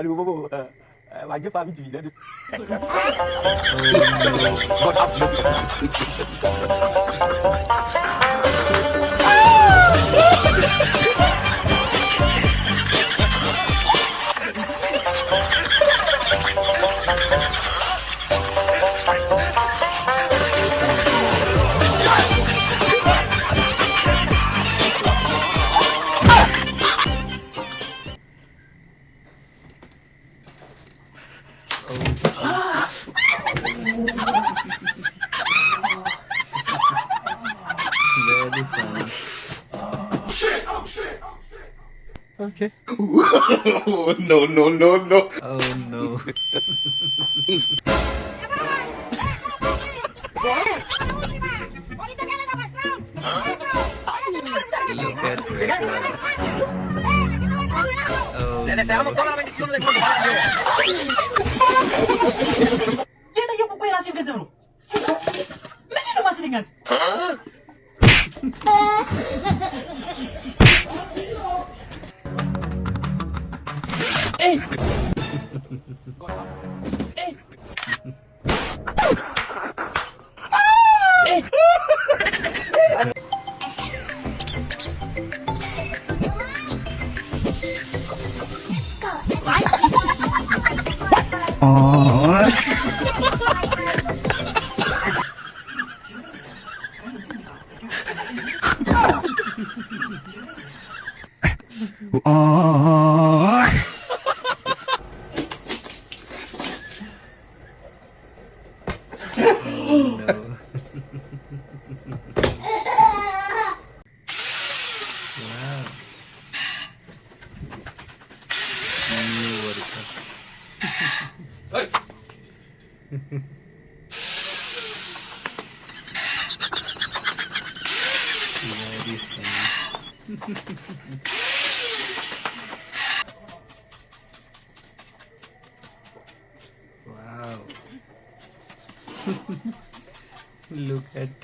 Aduh, bobo. Wajib paham juga tu. Oh God have mercy. very funny. Okay. No, no, no, no. Oh no. Look at Dracula. Oh no. Dia tak yuk kuih rasim ke sebelum. Mana nak masih dengan? Eh. Eh. Eh. Oh no. Wow. New workout. Very funny. Wow. Look at